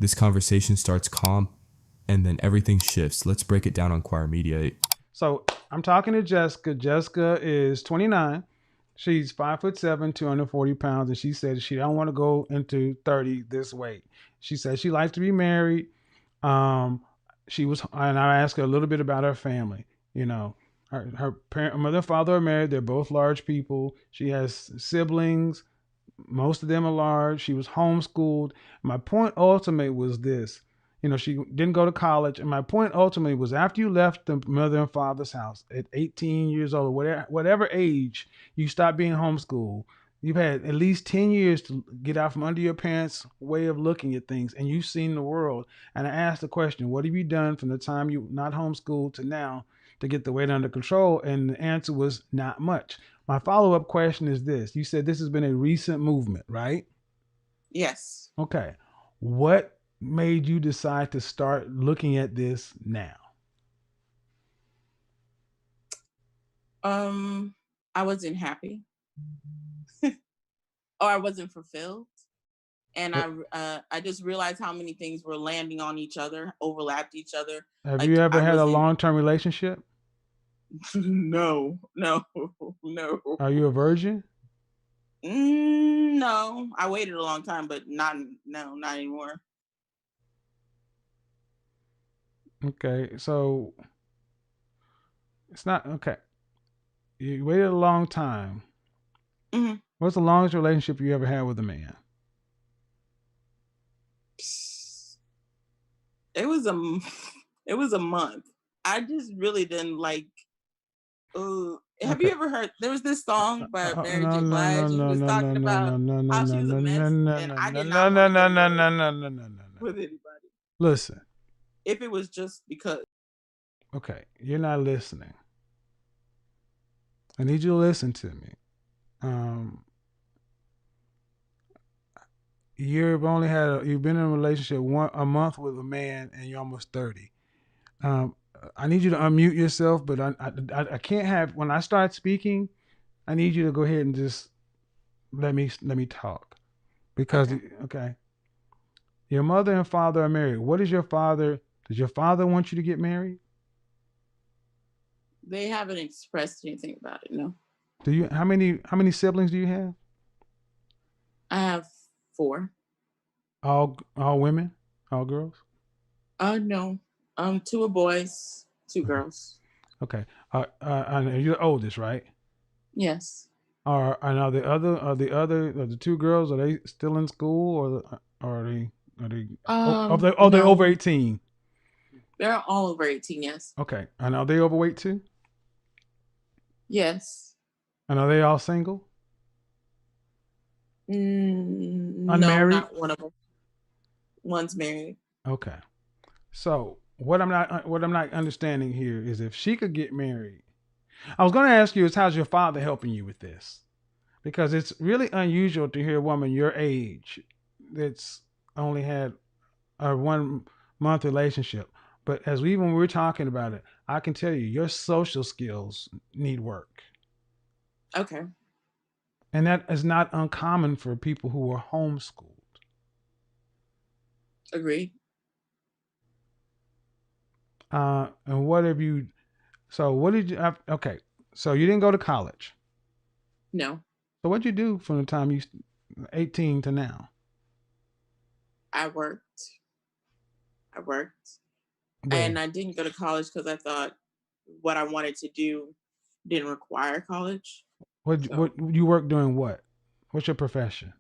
This conversation starts calm and then everything shifts. Let's break it down on Choir Media. So I'm talking to Jessica. Jessica is 29. She's 5'7", 240 pounds, and she said she don't want to go into 30 this weight. She said she likes to be married. Um, and I asked her a little bit about her family. You know, her parent, mother and father are married. They're both large people. She has siblings. Most of them are large. She was homeschooled. My point ultimate was this. She didn't go to college. And my point ultimately was after you left the mother and father's house at 18 years old, or whatever age you stopped being homeschooled, you've had at least 10 years to get out from under your parents' way of looking at things, and you've seen the world. And I asked the question, what have you done from the time you not homeschooled to now to get the weight under control? And the answer was not much. My follow-up question is this. You said this has been a recent movement, right? Yes. Okay. What made you decide to start looking at this now? I wasn't happy. Or I wasn't fulfilled. And I just realized how many things were landing on each other, overlapped each other. Have you ever had a long-term relationship? No. Are you a virgin? No, I waited a long time, but not anymore. Okay, so it's not okay. You waited a long time. Mm-hmm. What's the longest relationship you ever had with a man? It was a month. I just really didn't like. Have you ever heard? There was this song by Mary J. Blige. She was talking about how she was a mess, and I did not want to get with anybody. Listen. If it was just because. Okay, you're not listening. I need you to listen to me. You've been in a relationship a month with a man, and you're almost 30. I need you to unmute yourself, but I can't have, when I start speaking, I need you to go ahead and just let me talk, because okay. Your mother and father are married. Does your father want you to get married? They haven't expressed anything about it. No. How many siblings do you have? I have 4. All women? All girls? No. 2 are boys, 2 girls. Okay. And you're the oldest, right? Yes. Are the 2 girls, are they still in school, or are they they over 18? They're all over 18, yes. Okay. And are they overweight too? Yes. And are they all single? Unmarried? No, not one of them. One's married. Okay. So what I'm not understanding here is, if she could get married, I was going to ask you is, how's your father helping you with this? Because it's really unusual to hear a woman your age that's only had a 1-month relationship. But when we're talking about it, I can tell you your social skills need work. Okay. And that is not uncommon for people who are homeschooled. Agreed. And what have you? So what did you? Okay, so you didn't go to college. No. So what'd you do from the time you 18 to now? I worked. Where? And I didn't go to college because I thought what I wanted to do didn't require college. What you work doing? What? What's your profession?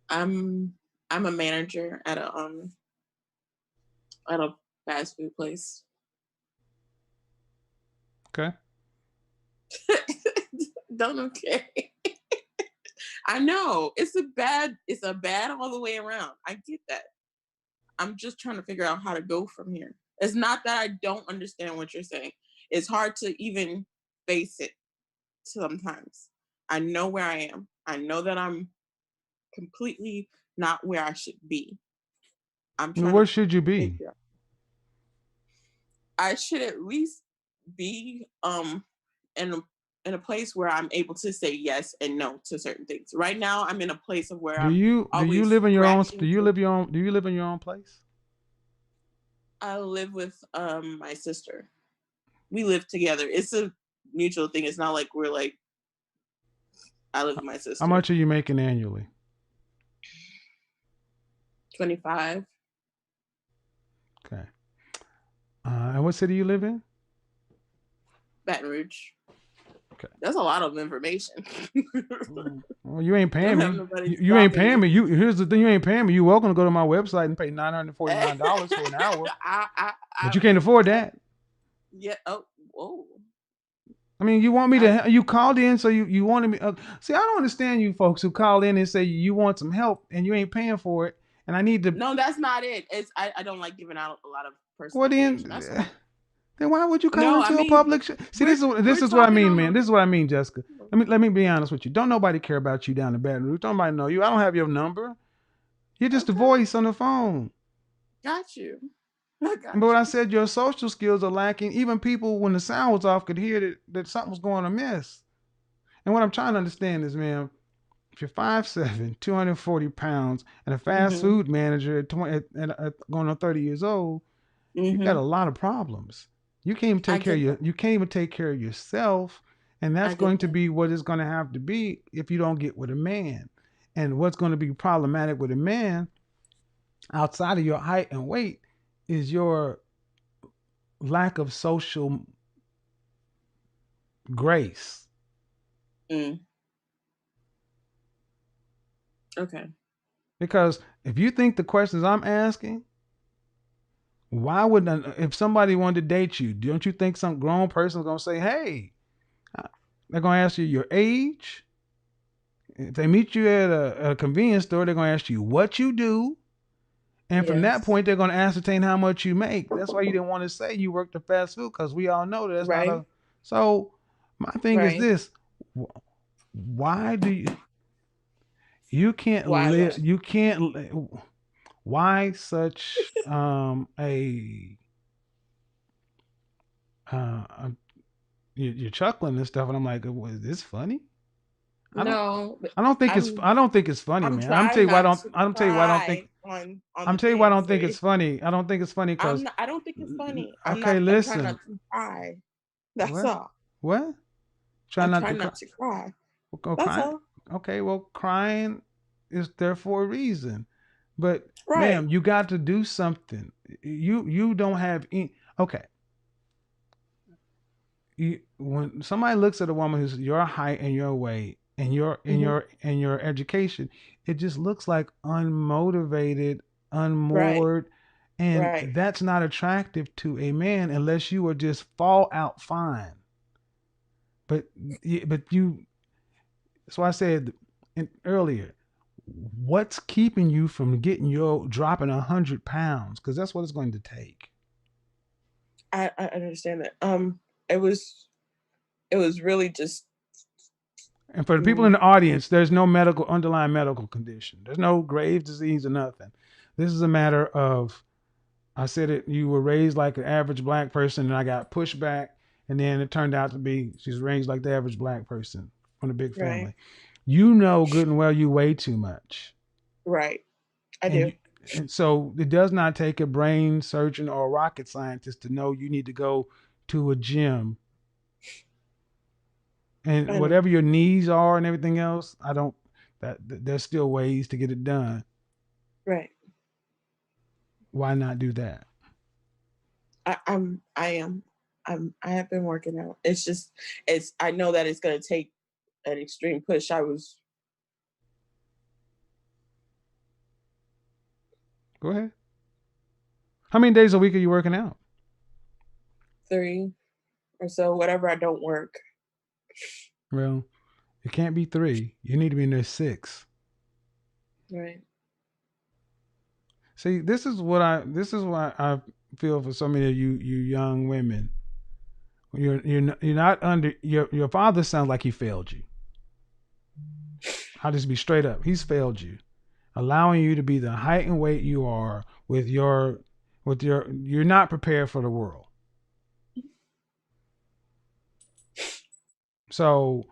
I'm a manager at a fast food place. Okay. Don't okay. I know it's a bad all the way around. I get that. I'm just trying to figure out how to go from here. It's not that I don't understand what you're saying. It's hard to even face it sometimes. I know where I am. I know that I'm completely not where I should be. Where should you be? I should at least be in in a place where I'm able to say yes and no to certain things. Right now, I'm in a place of where Do I'm you always live in your own? scratching. Do you live in your own place? I live with my sister. We live together. It's a mutual thing. It's not like we're like I live with my sister. How much are you making annually? 25. Okay. And what city you live in? Baton Rouge. Okay. That's a lot of information. Well, you ain't paying Don't me. have nobody You ain't stopping paying me. me. Here's the thing. You ain't paying me. You're welcome to go to my website and pay $949 for an hour. But you can't afford that. Yeah. Oh. Whoa. I mean, you want me to? You called in, so you wanted me. See, I don't understand you folks who call in and say you want some help and you ain't paying for it, and I need to. No, that's not it. It's I don't like giving out a lot of personal Well, information. That's all. then why would you call No, into I a mean, public show? See, this is what I talking mean, on man. a- This is what I mean, Jessica. Let me be honest with you. Don't nobody care about you down in Baton Rouge. Don't nobody know you. I don't have your number. You're just a Okay. voice on the phone. Got you. I got But what I you. said, your social skills are lacking. Even people, when the sound was off, could hear that something was going amiss. And what I'm trying to understand is, man, if you're 5'7", 240 pounds, and a fast food manager at 20, going on 30 years old, you got a lot of problems. You can't even take care of you can't even take care of yourself, and that's going to be what it's going to have to be if you don't get with a man. And what's going to be problematic with a man, outside of your height and weight, is your lack of social grace. Okay. Because if you think the questions I'm asking, why would if somebody wanted to date you, don't you think some grown person's gonna say, "Hey," they're gonna ask you your age. If they meet you at a convenience store, they're gonna ask you what you do, and from that point, they're gonna ascertain how much you make. That's why you didn't want to say you worked at fast food, because we all know that's not a. So my thing is this: why do you can't live? You can't. Why such you're chuckling and stuff, and I'm like, is this funny? I don't think it's funny, man. I'm tell you why I don't think. I'm tell you why I don't think it's funny. I don't think it's funny because I don't think it's funny. Okay, I'm listen. trying not to cry. That's What? all. What? I'm trying not to cry. That's all. Okay, well, crying is there for a reason. But Right. ma'am, you got to do something. You don't have any. Okay. When somebody looks at a woman who's your height and your weight and your education, it just looks like unmotivated, unmoored, and that's not attractive to a man unless you are just fall out fine. But you. That's why I said earlier, what's keeping you from dropping 100 pounds? Because that's what it's going to take. I understand that. It was really just. And for the people in the audience, there's no underlying medical condition. There's no grave disease or nothing. This is a matter of, I said it, you were raised like an average black person, and I got pushed back, and then it turned out to be she's raised like the average black person from a big family. Right. You know good and well you weigh too much. Right. I do. And so it does not take a brain surgeon or a rocket scientist to know you need to go to a gym. And whatever your needs are and everything else, there's still ways to get it done. Right. Why not do that? I have been working out. I know that it's going to take an extreme push. Go ahead. How many days a week are you working out? 3 or so, whatever I don't work. Well, it can't be 3. You need to be in there 6. Right. See, this is why I feel for so many of you young women. You're not under your father sounds like he failed you. I'll just be straight up. He's failed you, allowing you to be the height and weight you are you're not prepared for the world. So,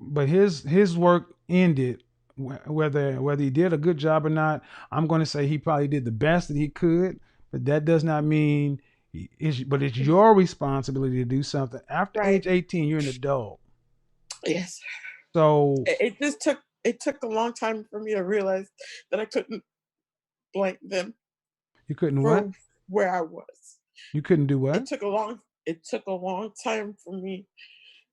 but his work ended. Whether he did a good job or not, I'm going to say he probably did the best that he could. But that does not mean but it's your responsibility to do something. After Right. age 18, you're an adult. Yes. So It took a long time for me to realize that I couldn't blame them you couldn't what? for where I was. You couldn't do what? It took a long time for me.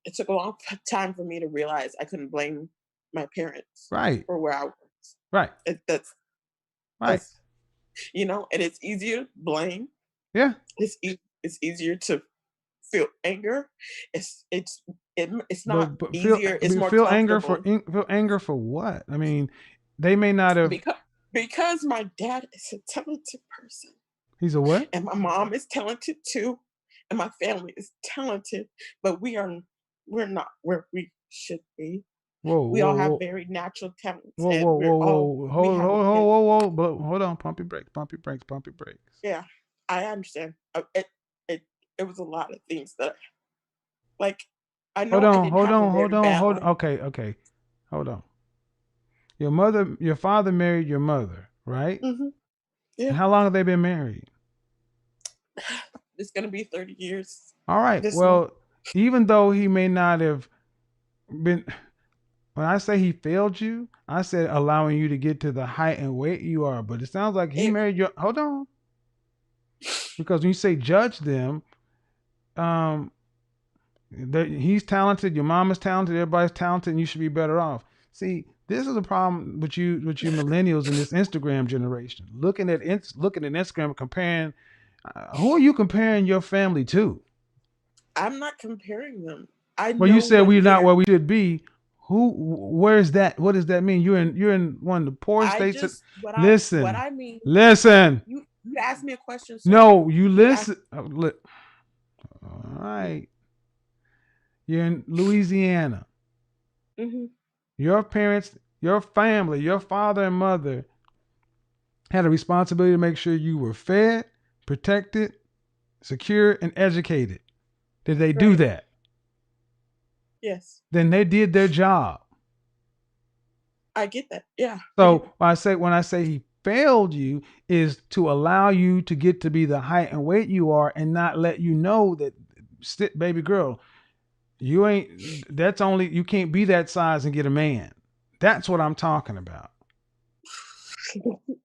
It took a long time for me to realize I couldn't blame my parents Right. for where I was. Right. That's Right. and it's easier to blame. Yeah. It's easier to feel anger. It's not But easier. It's more feel anger for comfortable feel anger for what? I mean, they may not have. because my dad is a talented person. He's a what? And my mom is talented too, and my family is talented, but we're not where we should be. Whoa, We whoa, all have whoa. very natural talents, Whoa, and whoa, whoa, whoa. we Hold, have a hold, bit. hold, whoa, whoa. But hold on. Pump your brakes. Pump your brakes. Pump your brakes. Yeah, I understand. It was a lot of things that, like, I Hold know I on. didn't Hold have a on. very Hold on. bad Hold. life. Okay. Okay. Hold on. Your father married your mother, right? Hmm. And Yeah, how long have they been married? it's gonna be 30 years All right. this month. Well, even though he may not have been, when I say he failed you, I said allowing you to get to the height and weight you are. But it sounds like he It, married your. Hold on, because when you say judge them, um, he's talented, your mom is talented, everybody's talented, and you should be better off. See, this is a problem with you millennials in this Instagram generation. Looking at Instagram, comparing. Who are you comparing your family to? I'm not comparing them. I Well, you know said what we're not they're. where we should be. Who? Where's that? What does that mean? You're in one of the poorest I states. just what Listen, I mean. listen. You asked me a question, sir. No, you You asked. listen. All right, you're in Louisiana. Mm-hmm. Your parents, your family, your father and mother had a responsibility to make sure you were fed, protected, secure, and educated. Did they do Right. that? Yes. Then they did their job. I get that. Yeah, I get So when I say he failed you is to allow you to get to be the height and weight you are and not let you know that baby girl, you ain't that's only you can't be that size and get a man. That's what I'm talking about. that.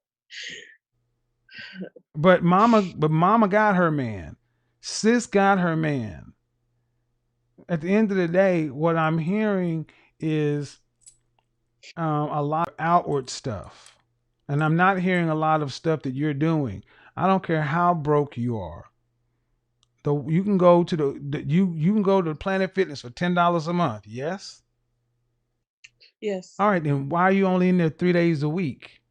But mama got her man. Sis got her man. At the end of the day, what I'm hearing is a lot of outward stuff, and I'm not hearing a lot of stuff that you're doing. I don't care how broke you are. You can go to you can go to Planet Fitness for $10 a month. Yes. Yes. All right, then why are you only in there 3 days a week,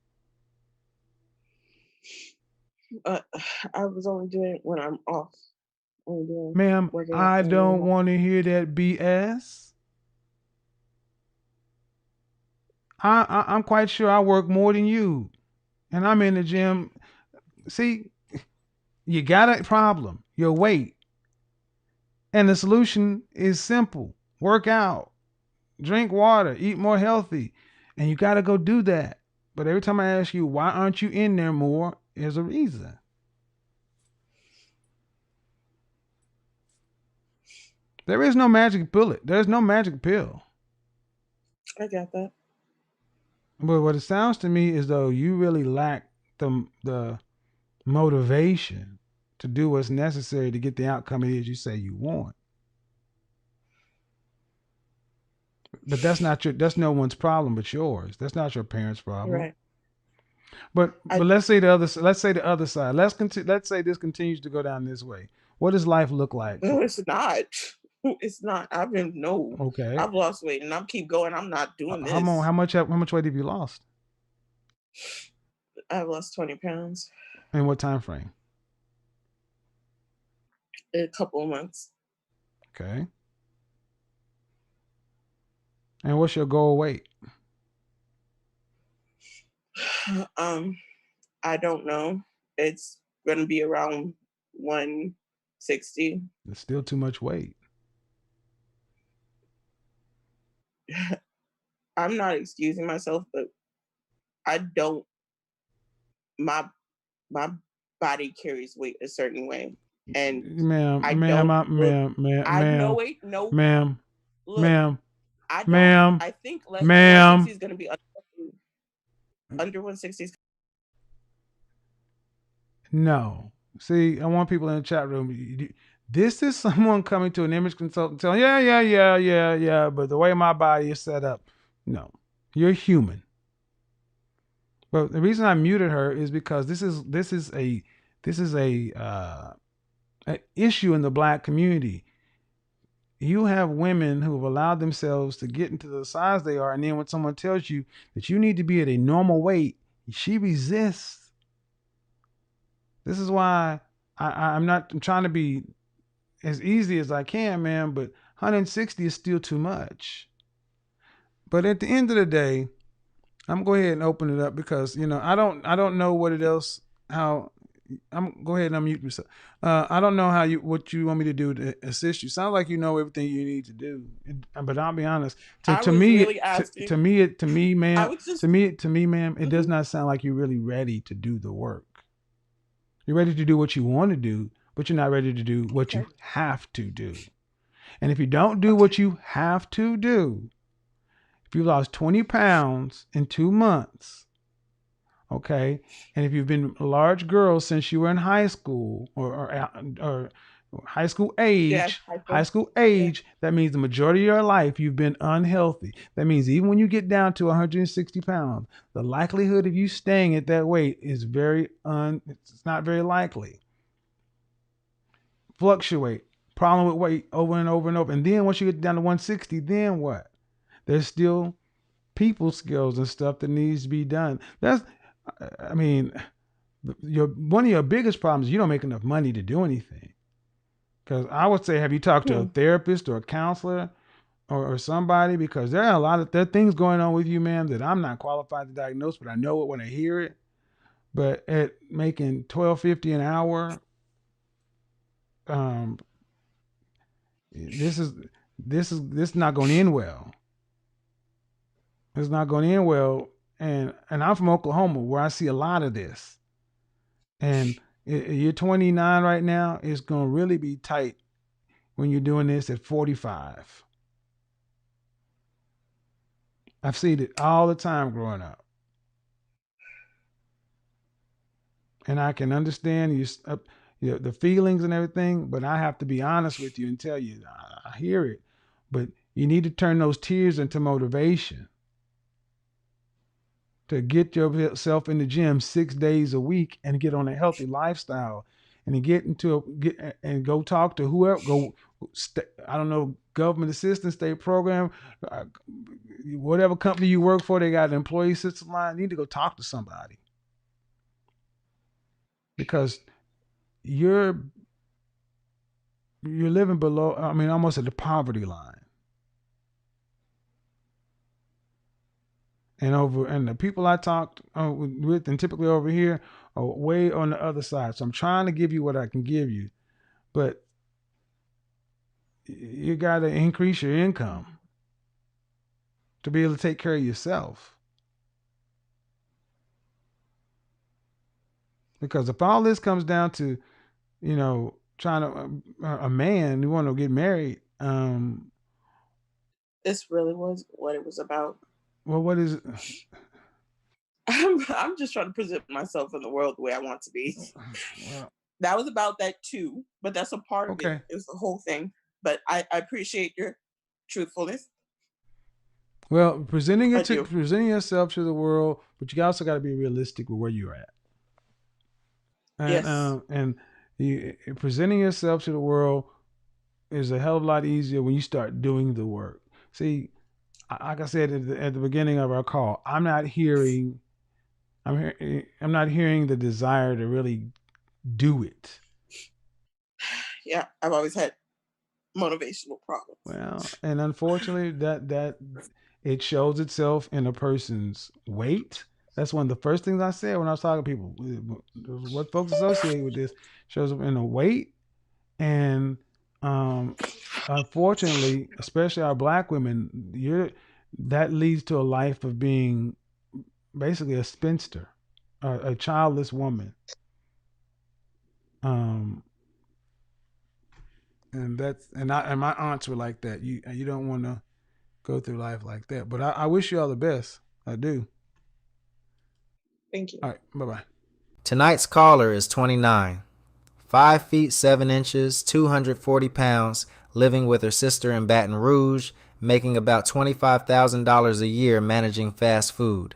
Uh, I was only doing it when I'm off. Only doing ma'am? working out I when I'm don't off. want to hear that BS. I'm quite sure I work more than you, and I'm in the gym. See, you got a problem. Your weight, and the solution is simple: work out, drink water, eat more healthy, and you got to go do that. But every time I ask you why aren't you in there more, there's a reason. There is no magic bullet. There's no magic pill. I got that. But what it sounds to me is though you really lack the motivation to do what's necessary to get the outcome it is you say you want. But that's no one's problem but yours. That's not your parents' problem. Right. But I let's say the other side. Let's say this continues to go down this way. What does life look like for? No, it's not. It's not. I've been no. Okay. I've lost weight and I'm keep going. I'm not doing How much this. weight have you lost? I've lost 20 pounds In what time frame? in a couple of months. Okay. And what's your goal weight? Um, I don't know. It's gonna be around 160. It's still too much weight. I'm not excusing myself, but I don't. My my body carries weight a certain way, and Ma'am, I ma'am, don't. Ma'am, I no ma'am, wait no ma'am, look. ma'am, I don't. ma'am, I think less than ma'am. 160 is going to be under 160. No. See, I want people in the chat room. This is someone coming to an image consultant telling, yeah, but the way my body is set up. No, you're human. But the reason I muted her is because this is an issue in the black community. You have women who have allowed themselves to get into the size they are, and then when someone tells you that you need to be at a normal weight, she resists. This is why I'm trying to be as easy as I can, man, but 160 is still too much. But at the end of the day, I'm going to go ahead and open it up because I don't know what it else how I'm go ahead and unmute yourself. I don't know what you want me to do to assist you. Sounds like you know everything you need to do, but I'll be honest. I was really asking. To me, ma'am. I was just To me, ma'am. It does not sound like you're really ready to do the work. You're ready to do what you want to do, but you're not ready to do what you have to do. And if you don't do what you have to do, if you lost 20 pounds in 2 months, okay, and if you've been a large girl since you were in high school or high school age, that means the majority of your life you've been unhealthy. That means even when you get down to 160 pounds, the likelihood of you staying at that weight is it's not very likely. Fluctuate. Problem with weight over and over and over. And then once you get down to 160, then what? There's still people skills and stuff that needs to be done. One of your biggest problems is you don't make enough money to do anything. Because I would say, have you talked to a therapist or a counselor or somebody? Because there are there are things going on with you, ma'am, that I'm not qualified to diagnose, but I know it when I hear it. But at making $12.50 an hour, this is not going to end well. It's not going to end well. And I'm from Oklahoma, where I see a lot of this. And you're 29 right now. It's going to really be tight when you're doing this at 45. I've seen it all the time growing up. And I can understand the feelings and everything, but I have to be honest with you and tell you, I hear it, but you need to turn those tears into motivation to get yourself in the gym 6 days a week and get on a healthy lifestyle and and go talk to whoever, I don't know, government assistance, state program, whatever company you work for, they got an employee assistance line. You need to go talk to somebody. Because you're living below, almost at the poverty line. And the people I talked with and typically over here are way on the other side. So I'm trying to give you what I can give you, but you got to increase your income to be able to take care of yourself. Because if all this comes down to, trying to a man who want to get married, this really was what it was about. Well, what is it? I'm just trying to present myself in the world the way I want to be. Well, that was about that too, but that's a part of it. It was the whole thing. But I appreciate your truthfulness. Well, presenting yourself to the world, but you also got to be realistic with where you're at. And presenting yourself to the world is a hell of a lot easier when you start doing the work. See, like I said at the beginning of our call, I'm not hearing the desire to really do it. Yeah, I've always had motivational problems. Well, and unfortunately, that it shows itself in a person's weight. That's one of the first things I said when I was talking to people. What folks associate with this shows up in the weight, and unfortunately, especially our black women, that leads to a life of being basically a spinster, a childless woman. Um, and my aunts were like that. You don't want to go through life like that. But I wish you all the best. I do. Thank you. All right. Bye bye. Tonight's caller is 29, 5 feet 7 inches, 240 pounds, living with her sister in Baton Rouge, making about $25,000 a year managing fast food.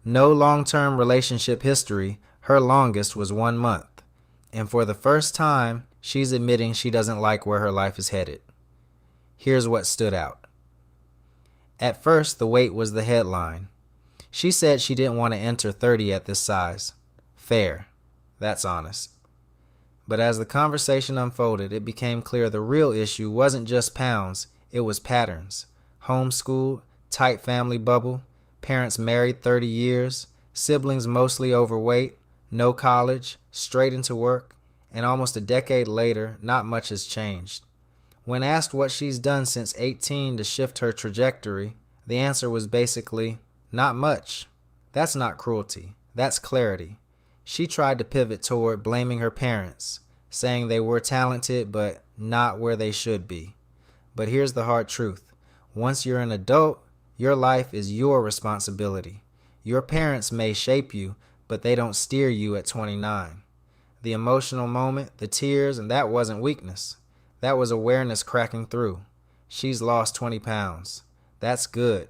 No long-term relationship history, her longest was 1 month. And for the first time, she's admitting she doesn't like where her life is headed. Here's what stood out. At first, the weight was the headline. She said she didn't want to enter 30 at this size. Fair. That's honest. But as the conversation unfolded, it became clear the real issue wasn't just pounds, it was patterns. Homeschooled, tight family bubble, parents married 30 years, siblings mostly overweight, no college, straight into work, and almost a decade later, not much has changed. When asked what she's done since 18 to shift her trajectory, the answer was basically, not much. That's not cruelty. That's clarity. She tried to pivot toward blaming her parents, saying they were talented but not where they should be. But here's the hard truth. Once you're an adult, your life is your responsibility. Your parents may shape you, but they don't steer you at 29. The emotional moment, the tears, and that wasn't weakness. That was awareness cracking through. She's lost 20 pounds. That's good.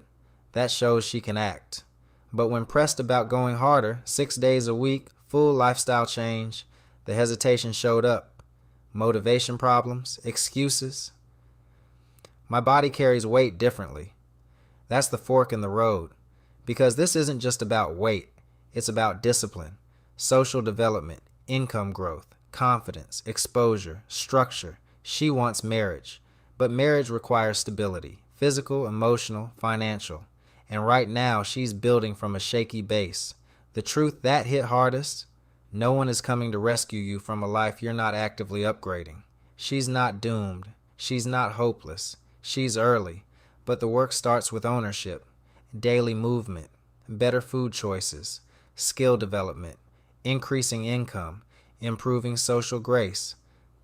That shows she can act. But when pressed about going harder, 6 days a week, full lifestyle change, the hesitation showed up. Motivation problems, excuses. My body carries weight differently. That's the fork in the road. Because this isn't just about weight. It's about discipline, social development, income growth, confidence, exposure, structure. She wants marriage. But marriage requires stability, physical, emotional, financial. And right now, she's building from a shaky base. The truth that hit hardest, no one is coming to rescue you from a life you're not actively upgrading. She's not doomed. She's not hopeless. She's early. But the work starts with ownership, daily movement, better food choices, skill development, increasing income, improving social grace,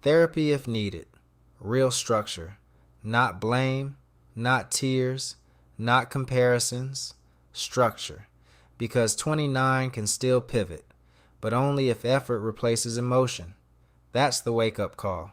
therapy if needed, real structure, not blame, not tears, not comparisons, structure. Because 29 can still pivot, but only if effort replaces emotion. That's the wake-up call.